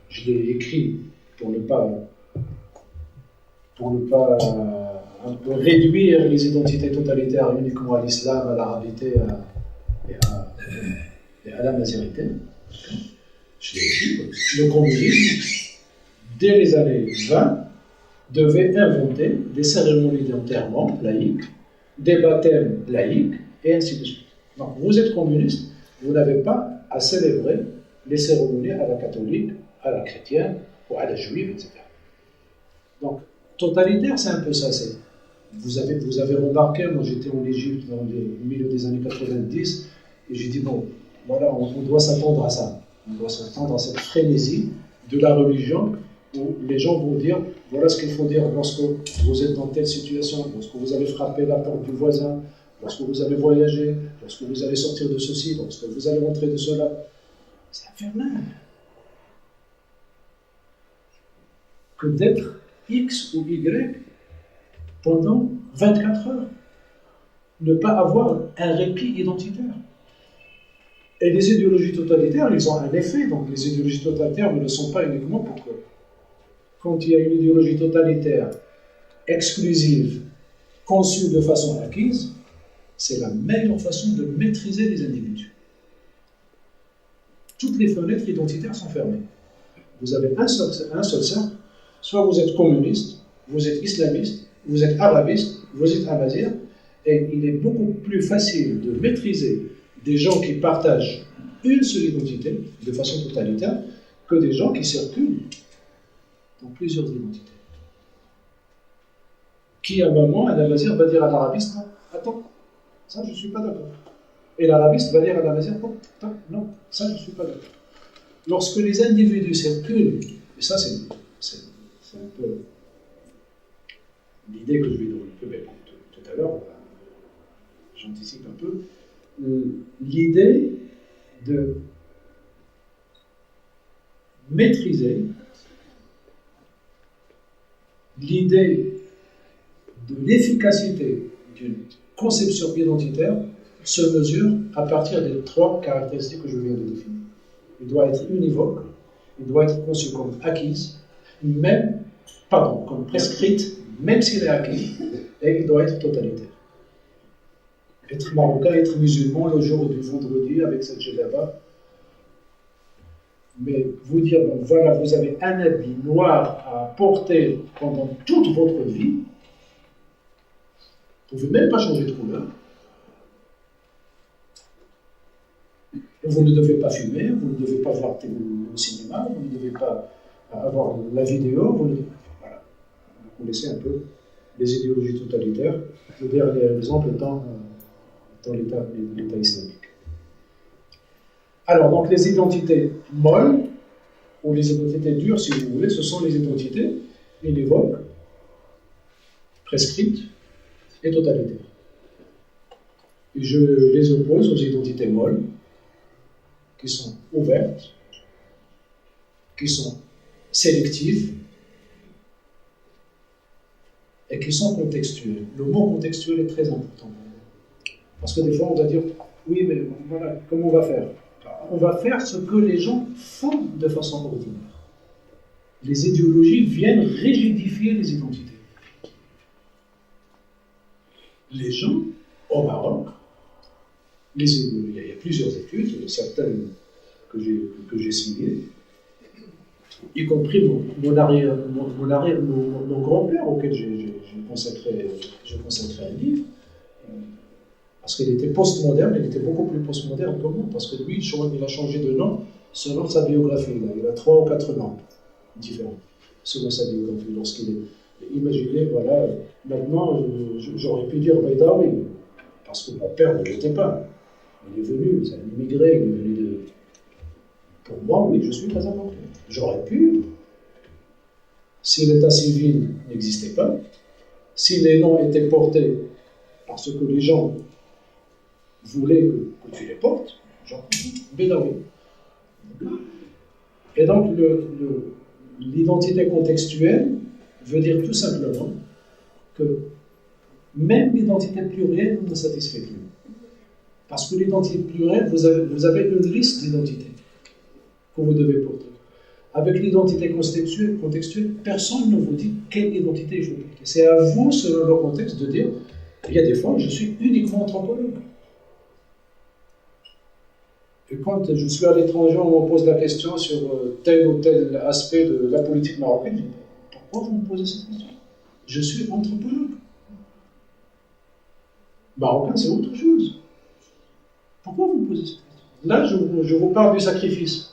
je l'ai écrit pour ne pas un peu réduire les identités totalitaires uniquement à l'islam, à l'arabité et à la mazirité. Le communisme, dès les années 20, devait inventer des cérémonies d'enterrement laïques, des baptêmes laïques, et ainsi de suite. Donc vous êtes communiste, vous n'avez pas à célébrer les cérémonies à la catholique, à la chrétienne, ou à la juive, etc. Donc, totalitaire, c'est un peu ça. Vous avez remarqué, moi j'étais en Égypte dans le milieu des années 90, et j'ai dit, bon, voilà, on doit s'attendre à ça. On doit s'attendre à cette frénésie de la religion où les gens vont dire, voilà ce qu'il faut dire lorsque vous êtes dans telle situation, lorsque vous allez frapper la porte du voisin, lorsque vous allez voyager, lorsque vous allez sortir de ceci, lorsque vous allez rentrer de cela. C'est infernal. Que d'être X ou Y pendant 24 heures. Ne pas avoir un répit identitaire. Et les idéologies totalitaires, ils ont un effet. Donc les idéologies totalitaires ne le sont pas uniquement pour que, quand il y a une idéologie totalitaire exclusive, conçue de façon acquise, c'est la meilleure façon de maîtriser les individus. Toutes les fenêtres identitaires sont fermées. Vous avez un seul cercle, soit vous êtes communiste, vous êtes islamiste, vous êtes arabiste, vous êtes amazigh, et il est beaucoup plus facile de maîtriser des gens qui partagent une seule identité de façon totalitaire que des gens qui circulent dans plusieurs identités. Qui, à un moment, un amazigh va dire à l'arabiste, non, attends, ça je ne suis pas d'accord. Et l'arabiste va dire à l'amazigh, non, ça je ne suis pas d'accord. Lorsque les individus circulent, et ça c'est un peu l'idée que je vais développer tout à l'heure, j'anticipe un peu, l'idée de maîtriser, l'idée de l'efficacité d'une conception identitaire se mesure à partir des 3 caractéristiques que je viens de définir. Il doit être univoque, il doit être conçu comme acquise, comme prescrite, même s'il est acquis, et il doit être totalitaire. Être marocain, être musulman le jour du vendredi avec cette djellaba, mais vous dire, bon, voilà, vous avez un habit noir à porter pendant toute votre vie, vous ne pouvez même pas changer de couleur, vous ne devez pas fumer, vous ne devez pas voir le cinéma, vous ne devez pas avoir la vidéo, voilà. Vous connaissez un peu les idéologies totalitaires, le dernier exemple étant dans l'État islamique. Alors, donc les identités molles, ou les identités dures, si vous voulez, ce sont les identités univoques, prescrites et totalitaires. Et je les oppose aux identités molles, qui sont ouvertes, qui sont sélectives, et qui sont contextuelles. Le mot contextuel est très important. Parce que des fois, on va dire, oui, mais voilà, comment on va faire? On va faire ce que les gens font de façon ordinaire. Les idéologies viennent rigidifier les identités. Les gens, au Maroc, il y a plusieurs études, certaines que j'ai signées, y compris mon grand-père, auquel j'ai consacré un livre, parce qu'il était post-moderne, il était beaucoup plus post-moderne que moi, parce que lui, il a changé de nom selon sa biographie. Il a 3 ou 4 noms différents, selon sa biographie. Lorsqu'il est imaginé, voilà, maintenant, j'aurais pu dire Baydawi, parce que mon père ne l'était pas. Il est venu, c'est un immigré, il est venu de... Pour moi, oui, je suis Casablanca. J'aurais pu, si l'état civil n'existait pas, si les noms étaient portés parce que les gens voulaient que tu les portes, genre, Bédawi. Et donc, l'identité contextuelle veut dire tout simplement que même l'identité plurielle ne satisfait plus. Parce que l'identité plurielle, vous avez une liste d'identités que vous devez porter. Avec l'identité contextuelle, personne ne vous dit quelle identité il faut porter. C'est à vous, selon le contexte, de dire, il y a des fois, je suis uniquement anthropologue. Et quand je suis à l'étranger, on me pose la question sur tel ou tel aspect de la politique marocaine, je dis, pourquoi vous me posez cette question? Je suis anthropologue. Marocain, c'est autre chose. Pourquoi vous me posez cette question? Là, je vous parle du sacrifice.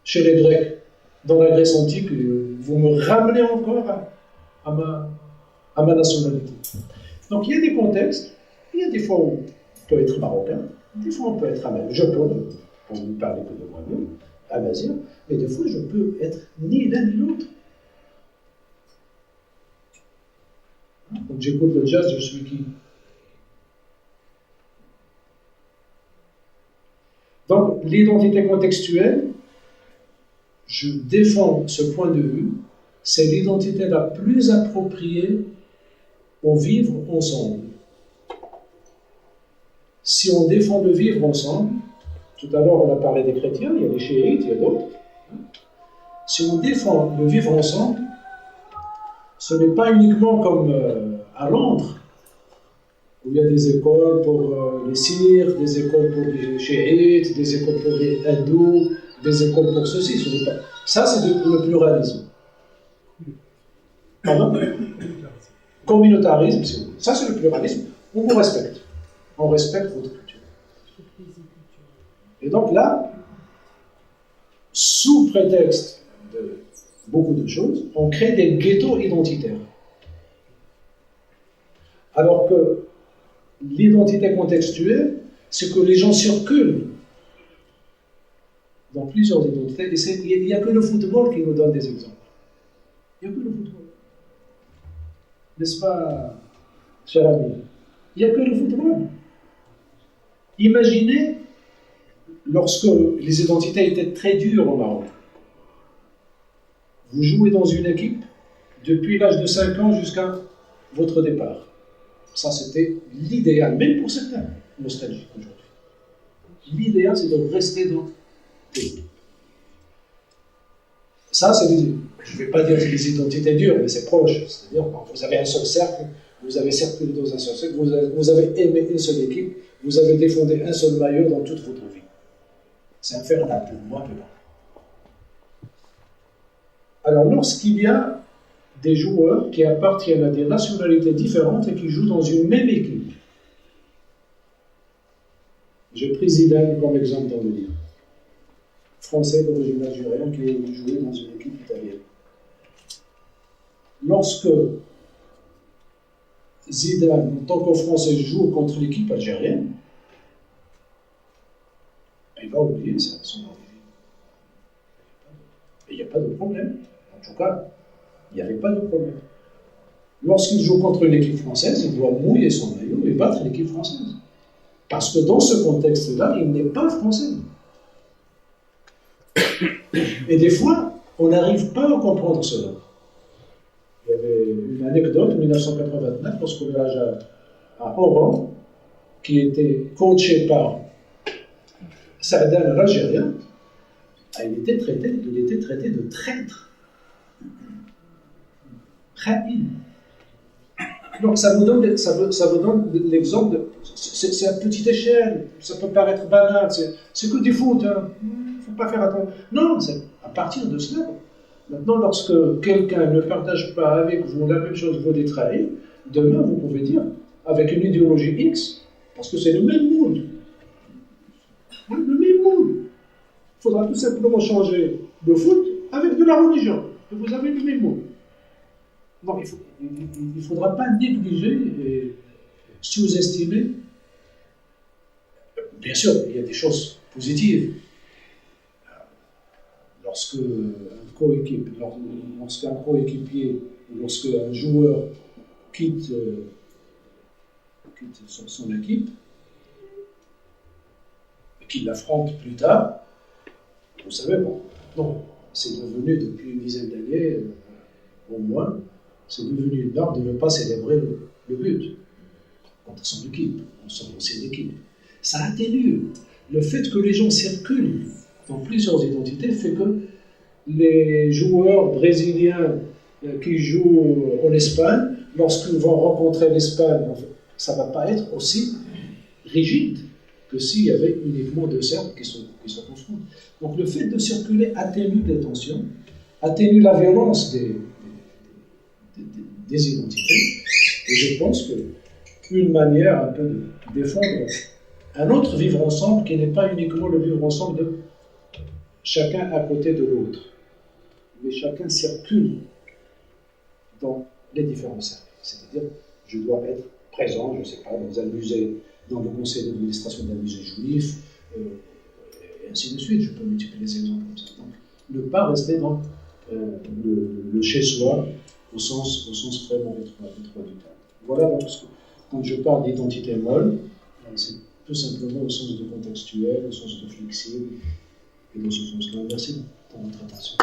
Chez les Grecs, dans la Grèce antique, vous me ramenez encore à ma nationalité. Donc il y a des contextes, il y a des fois où on peut être marocain, des fois on peut être amazigh, je peux, pour ne parler que de moi-même, amazigh, mais des fois je peux être ni l'un ni l'autre. j'écoute le jazz, je suis qui? Donc, l'identité contextuelle, je défends ce point de vue, c'est l'identité la plus appropriée au vivre ensemble. Si on défend le vivre ensemble, tout à l'heure on a parlé des chrétiens, il y a les chiites, il y a d'autres. Si on défend le vivre ensemble, ce n'est pas uniquement comme à Londres, où il y a des écoles pour les Syrs, des écoles pour les chiites, des écoles pour les hindous, des écoles pour ceci, ce n'est pas. Ça, c'est le pluralisme. Pardon? Communautarisme, si vous voulez. Ça, c'est le pluralisme. On vous respecte. On respecte votre culture. Et donc là, sous prétexte de beaucoup de choses, on crée des ghettos identitaires. Alors que l'identité contextuelle, c'est que les gens circulent dans plusieurs identités. Et il n'y a que le football qui nous donne des exemples. Il n'y a que le football. N'est-ce pas, cher ami? Il n'y a que le football. Imaginez, lorsque les identités étaient très dures au Maroc, vous jouez dans une équipe depuis l'âge de 5 ans jusqu'à votre départ. Ça, c'était l'idéal, même pour certains nostalgiques aujourd'hui. L'idéal, c'est de rester dans l'équipe. Ça, c'est je ne vais pas dire que les identités dures, mais c'est proche. C'est-à-dire, quand vous avez un seul cercle, vous avez circulé dans un seul cercle, vous avez aimé une seule équipe, vous avez défendu un seul maillot dans toute votre vie. C'est infernal pour moi, mais bon. Alors, lorsqu'il y a des joueurs qui appartiennent à des nationalités différentes et qui jouent dans une même équipe, j'ai pris Zidane comme exemple dans le livre. Français d'origine algérienne qui jouait dans une équipe italienne. Lorsque Zidane, en tant que Français, joue contre l'équipe algérienne, il va oublier son origine. Et il n'y a pas de problème. En tout cas, il n'y avait pas de problème. Lorsqu'il joue contre une équipe française, il doit mouiller son maillot et battre l'équipe française. Parce que dans ce contexte-là, il n'est pas français. Et des fois, on n'arrive pas à comprendre cela. Il y avait une anecdote en 1989, lorsqu'on voyage à Oran, qui était coaché par Saadane l'Algérien, il était traité de traître. Khaïn. Donc ça vous donne l'exemple de. C'est à petite échelle, ça peut paraître banal, c'est que du foot, hein. Il ne faut pas faire attention. Non, c'est à partir de cela. Maintenant, lorsque quelqu'un ne partage pas avec vous la même chose, vous détrahir, demain vous pouvez dire, avec une idéologie X, parce que c'est le même moule. Le même moule. Il faudra tout simplement changer le foot avec de la religion. Et vous avez le même moule. Donc il ne faudra pas négliger et sous-estimer. Bien sûr, il y a des choses positives. Lorsqu'un coéquipier, lorsqu'un joueur quitte son équipe, et qu'il l'affronte plus tard, vous savez, non, c'est devenu depuis une dizaine d'années, au moins, c'est devenu une norme de ne pas célébrer le but contre son équipe, son ancienne équipe. Ça atténue. Le fait que les gens circulent dans plusieurs identités fait que les joueurs brésiliens qui jouent en Espagne, lorsqu'ils vont rencontrer l'Espagne, ça ne va pas être aussi rigide que s'il y avait uniquement deux cercles qui se confrontent. Donc le fait de circuler atténue les tensions, atténue la violence des identités, et je pense qu'une manière un peu de défendre un autre vivre ensemble qui n'est pas uniquement le vivre ensemble de chacun à côté de l'autre, mais chacun circule dans les différents cercles. C'est-à-dire, je dois être présent, je ne sais pas, dans un musée, dans le conseil d'administration d'un musée juif, et ainsi de suite. Je peux multiplier les exemples comme ça. Donc, ne pas rester dans le chez-soi au sens vraiment étroit du terme. Voilà, donc, quand je parle d'identité molle, c'est tout simplement au sens de contextuel, au sens de flexible, et dans ce sens-là. Merci pour votre attention.